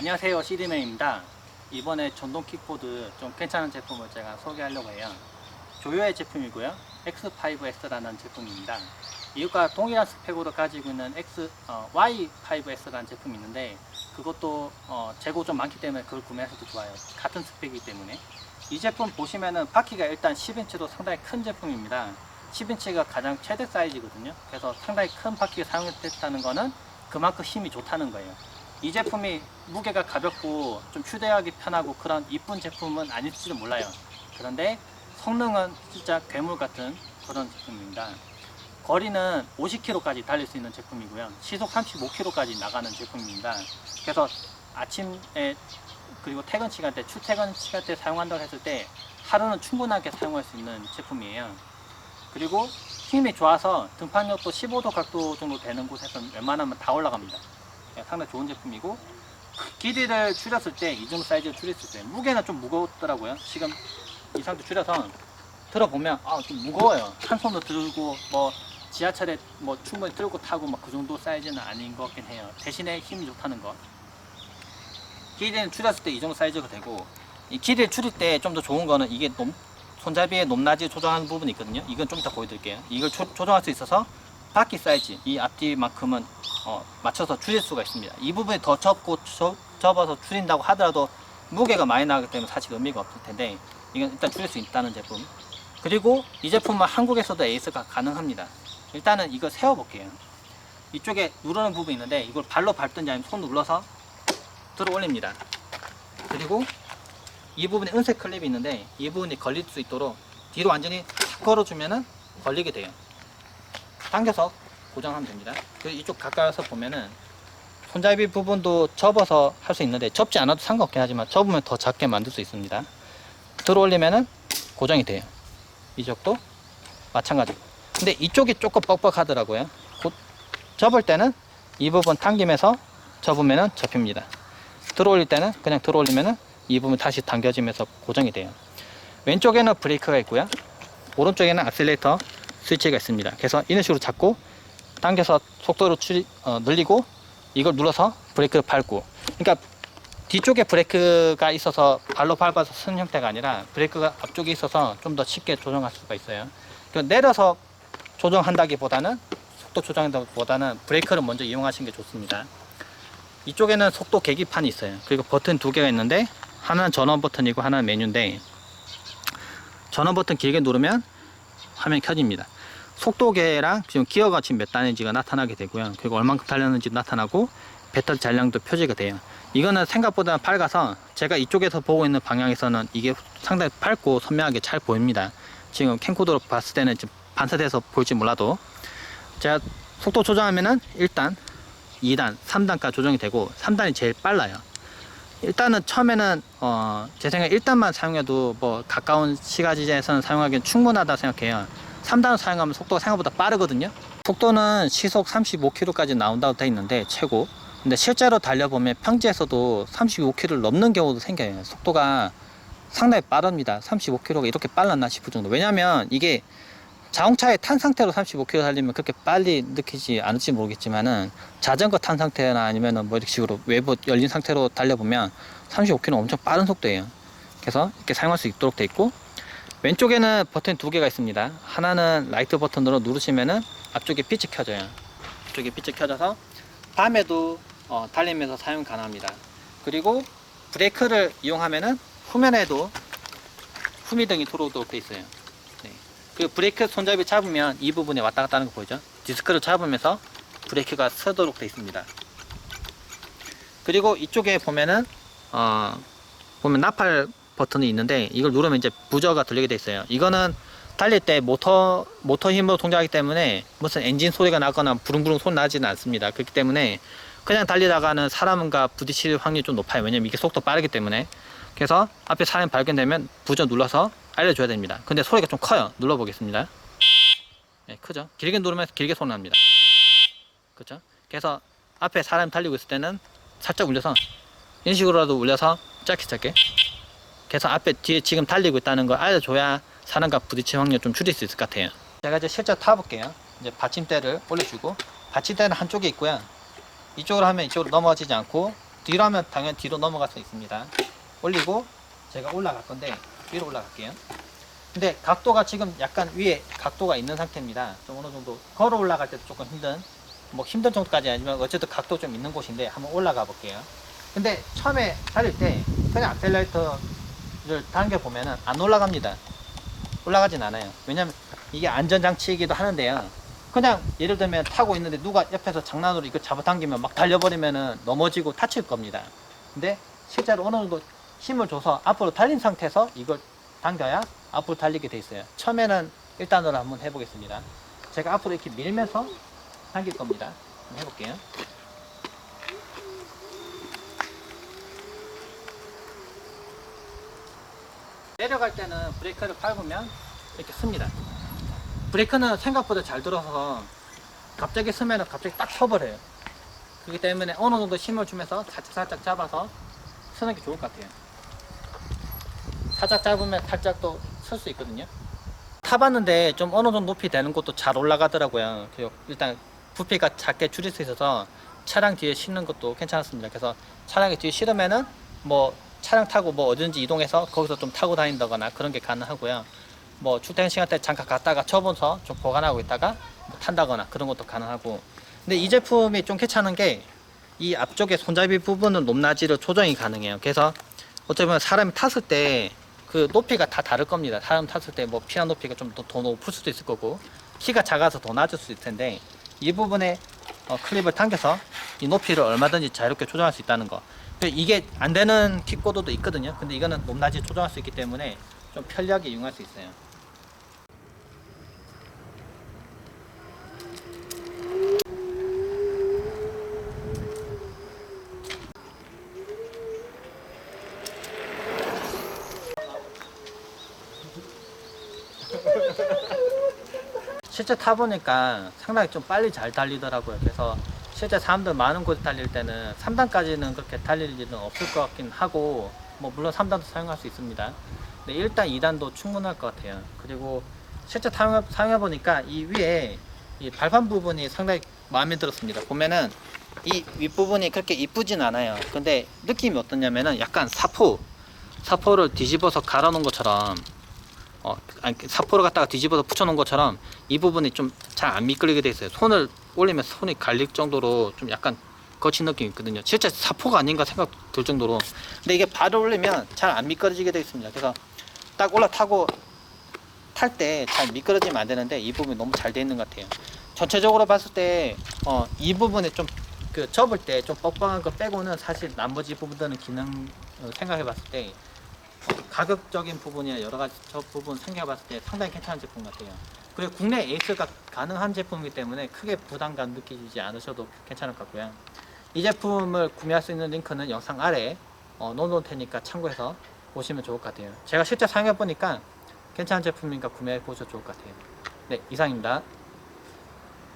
안녕하세요, CD맨입니다. 이번에 전동 킥보드 좀 괜찮은 제품을 제가 소개하려고 해요. 조요의 제품이고요. X5S라는 제품입니다. 이것과 동일한 스펙으로 가지고 있는 Y5S라는 제품이 있는데 그것도 재고 좀 많기 때문에 그걸 구매하셔도 좋아요. 같은 스펙이기 때문에. 이 제품 보시면은 바퀴가 일단 10인치로 상당히 큰 제품입니다. 10인치가 가장 최대 사이즈거든요. 그래서 상당히 큰 바퀴가 사용됐다는 거는 그만큼 힘이 좋다는 거예요. 이 제품이 무게가 가볍고 좀 휴대하기 편하고 그런 이쁜 제품은 아닐지도 몰라요. 그런데 성능은 진짜 괴물 같은 그런 제품입니다. 거리는 50km까지 달릴 수 있는 제품이고요. 시속 35km까지 나가는 제품입니다. 그래서 아침에 그리고 퇴근 시간대, 출퇴근 시간대 사용한다고 했을 때 하루는 충분하게 사용할 수 있는 제품이에요. 그리고 힘이 좋아서 등판력도 15도 각도 정도 되는 곳에서는 웬만하면 다 올라갑니다. 상당히 좋은 제품이고, 길이를 줄였을 때 이 정도 사이즈를 줄였을 때 무게는 좀 무겁더라고요. 지금 이 상태 줄여서 들어보면 좀 무거워요. 한 손으로 들고 뭐 지하철에 뭐 충분히 들고 타고 막 그 정도 사이즈는 아닌 것 같긴 해요. 대신에 힘이 좋다는 거. 길이는 줄였을 때 이 정도 사이즈가 되고, 이 길이를 줄일 때 좀 더 좋은 거는 이게 손잡이의 높낮이 조정하는 부분이 있거든요. 이건 좀 이따 보여드릴게요. 이걸 조정할 수 있어서 바퀴 사이즈, 이 앞뒤만큼은 맞춰서 줄일 수가 있습니다. 이 부분이 더 접어서 줄인다고 하더라도 무게가 많이 나기 때문에 사실 의미가 없을 텐데, 이건 일단 줄일 수 있다는 제품. 그리고 이 제품은 한국에서도 AS가 가능합니다. 일단은 이거 세워볼게요. 이쪽에 누르는 부분이 있는데 이걸 발로 밟든지 아니면 손 눌러서 들어 올립니다. 그리고 이 부분에 은색 클립이 있는데 이 부분이 걸릴 수 있도록 뒤로 완전히 탁 걸어주면은 걸리게 돼요. 당겨서 고정하면 됩니다. 그리고 이쪽 가까이서 보면은 손잡이 부분도 접어서 할 수 있는데 접지 않아도 상관없긴 하지만 접으면 더 작게 만들 수 있습니다. 들어 올리면은 고정이 돼요. 이쪽도 마찬가지고. 근데 이쪽이 조금 뻑뻑하더라고요. 접을 때는 이 부분 당기면서 접으면은 접힙니다. 들어 올릴 때는 그냥 들어 올리면은 이 부분 다시 당겨지면서 고정이 돼요. 왼쪽에는 브레이크가 있고요. 오른쪽에는 액셀레이터 스위치가 있습니다. 그래서 이런 식으로 잡고 당겨서 속도를 늘리고 이걸 눌러서 브레이크를 밟고, 그러니까 뒤쪽에 브레이크가 있어서 발로 밟아서 쓰는 형태가 아니라 브레이크가 앞쪽에 있어서 좀 더 쉽게 조정할 수가 있어요. 내려서 조정한다기보다는 속도 조정한다기보다는 브레이크를 먼저 이용하시는 게 좋습니다. 이쪽에는 속도 계기판이 있어요. 그리고 버튼 두 개가 있는데 하나는 전원 버튼이고 하나는 메뉴인데, 전원 버튼 길게 누르면 화면이 켜집니다. 속도계랑 지금 기어가 지금 몇 단인지가 나타나게 되고요. 그리고 얼만큼 달렸는지 나타나고 배터리 잔량도 표시가 돼요. 이거는 생각보다 밝아서 제가 이쪽에서 보고 있는 방향에서는 이게 상당히 밝고 선명하게 잘 보입니다. 지금 캠코더로 봤을 때는 지금 반사돼서 보일지 몰라도, 제가 속도 조정하면은 1단, 2단, 3단까지 조정이 되고 3단이 제일 빨라요. 일단은 처음에는 제 생각에 1단만 사용해도 뭐 가까운 시가지에서는 사용하기엔 충분하다 생각해요. 3단 사용하면 속도가 생각보다 빠르거든요. 속도는 시속 35km까지 나온다고 되어 있는데 최고. 근데 실제로 달려보면 평지에서도 35km를 넘는 경우도 생겨요. 속도가 상당히 빠릅니다. 35km가 이렇게 빨랐나 싶을 정도. 왜냐면 이게 자동차에 탄 상태로 35km 달리면 그렇게 빨리 느끼지 않을지 모르겠지만은 자전거 탄 상태나 아니면은 뭐 이렇게 식으로 외부 열린 상태로 달려보면 35km 엄청 빠른 속도예요. 그래서 이렇게 사용할 수 있도록 되어 있고, 왼쪽에는 버튼 두 개가 있습니다. 하나는 라이트 버튼으로 누르시면은 앞쪽에 빛이 켜져요. 앞쪽에 빛이 켜져서 밤에도 달리면서 사용 가능합니다. 그리고 브레이크를 이용하면은 후면에도 후미등이 들어오도록 되어 있어요. 네. 그 브레이크 손잡이 잡으면 이 부분에 왔다 갔다 하는 거 보이죠? 디스크를 잡으면서 브레이크가 서도록 되어 있습니다. 그리고 이쪽에 보면은 보면 나팔 버튼이 있는데 이걸 누르면 이제 부저가 들리게 되어 있어요. 이거는 달릴 때 모터 힘으로 동작하기 때문에 무슨 엔진 소리가 나거나 부릉부릉 소리 나지는 않습니다. 그렇기 때문에 그냥 달리다가는 사람과 부딪힐 확률이 좀 높아요. 왜냐면 이게 속도 빠르기 때문에. 그래서 앞에 사람이 발견되면 부저 눌러서 알려줘야 됩니다. 근데 소리가 좀 커요. 눌러보겠습니다. 네, 크죠? 길게 누르면 길게 소리 납니다. 그렇죠? 그래서 앞에 사람이 달리고 있을 때는 살짝 울려서, 이런 식으로라도 울려서 짧게 그래서 앞에 뒤에 지금 달리고 있다는 걸 알려줘야 사람과 부딪힐 확률을 좀 줄일 수 있을 것 같아요. 제가 이제 실제 타볼게요. 이제 받침대를 올려주고, 받침대는 한쪽에 있고요. 이쪽으로 하면 이쪽으로 넘어지지 않고 뒤로 하면 당연히 뒤로 넘어갈 수 있습니다. 올리고 제가 올라갈 건데 위로 올라갈게요. 근데 각도가 지금 약간 위에 각도가 있는 상태입니다. 좀 어느 정도 걸어 올라갈 때도 조금 힘든 정도까지 아니면 어쨌든 각도 좀 있는 곳인데 한번 올라가 볼게요. 근데 처음에 달릴 때 그냥 악셀레이터를 당겨 보면은 안 올라갑니다. 올라가진 않아요. 왜냐면 이게 안전장치이기도 하는데요. 그냥 예를 들면 타고 있는데 누가 옆에서 장난으로 이거 잡아당기면 막 달려버리면은 넘어지고 다칠 겁니다. 근데 실제로 어느 정도 힘을 줘서 앞으로 달린 상태에서 이걸 당겨야 앞으로 달리게 돼 있어요. 처음에는 1단으로 한번 해보겠습니다. 제가 앞으로 이렇게 밀면서 당길 겁니다. 한번 해볼게요. 내려갈 때는 브레이크를 밟으면 이렇게 씁니다. 브레이크는 생각보다 잘 들어서 갑자기 쓰면 갑자기 딱 서버려요. 그렇기 때문에 어느 정도 힘을 주면서 살짝 잡아서 쓰는 게 좋을 것 같아요. 살짝 잡으면 살짝 또 쓸 수 있거든요. 타봤는데 좀 어느 정도 높이 되는 것도 잘 올라가더라고요. 일단 부피가 작게 줄일 수 있어서 차량 뒤에 싣는 것도 괜찮았습니다. 그래서 차량에 뒤에 실으면은 뭐 차량 타고 뭐 어딘지 이동해서 거기서 좀 타고 다닌다거나 그런 게 가능하고요. 뭐 출퇴근 시간 때 잠깐 갔다가 접어서 좀 보관하고 있다가 뭐 탄다거나 그런 것도 가능하고. 근데 이 제품이 좀 괜찮은 게 이 앞쪽에 손잡이 부분은 높낮이를 조정이 가능해요. 그래서 어떻게 보면 사람이 탔을 때 그 높이가 다 다를 겁니다. 사람 탔을 때 뭐 피난 높이가 좀 더 높을 수도 있을 거고 키가 작아서 더 낮을 수도 있을 텐데 이 부분에 클립을 당겨서 이 높이를 얼마든지 자유롭게 조정할 수 있다는 거. 이게 안 되는 킥보드도 있거든요. 근데 이거는 높낮이 조정할 수 있기 때문에 좀 편리하게 이용할 수 있어요. 실제 타보니까 상당히 좀 빨리 잘 달리더라고요. 그래서 실제 사람들 많은 곳에 달릴 때는 3단까지는 그렇게 달릴 일은 없을 것 같긴 하고, 뭐 물론 3단도 사용할 수 있습니다. 근데 1단, 2단도 충분할 것 같아요. 그리고 실제 사용해보니까 이 위에 이 발판 부분이 상당히 마음에 들었습니다. 보면은 이 윗부분이 그렇게 이쁘진 않아요. 근데 느낌이 어떠냐면은 약간 사포를 뒤집어서 갈아 놓은 것처럼 사포를 갖다가 뒤집어서 붙여놓은 것처럼 이 부분이 좀 잘 안 미끌리게 돼 있어요. 손을 올리면 손이 갈릴 정도로 좀 약간 거친 느낌이 있거든요. 실제 사포가 아닌가 생각 들 정도로. 근데 이게 발을 올리면 잘 안 미끄러지게 돼 있습니다. 그래서 딱 올라타고 탈 때 잘 미끄러지면 안 되는데 이 부분이 너무 잘 돼 있는 것 같아요. 전체적으로 봤을 때 이 부분에 좀 접을 때 좀 뻑뻑한 거 빼고는 사실 나머지 부분들은 기능 생각해 봤을 때 가격적인 부분이나 여러 가지 저 부분 생각해 봤을 때 상당히 괜찮은 제품 같아요. 그리고 국내 에이스가 가능한 제품이기 때문에 크게 부담감 느끼지 않으셔도 괜찮을 것 같고요. 이 제품을 구매할 수 있는 링크는 영상 아래에 넣어놓을 테니까 참고해서 보시면 좋을 것 같아요. 제가 실제 사용해 보니까 괜찮은 제품이니까 구매해 보셔도 좋을 것 같아요. 네, 이상입니다.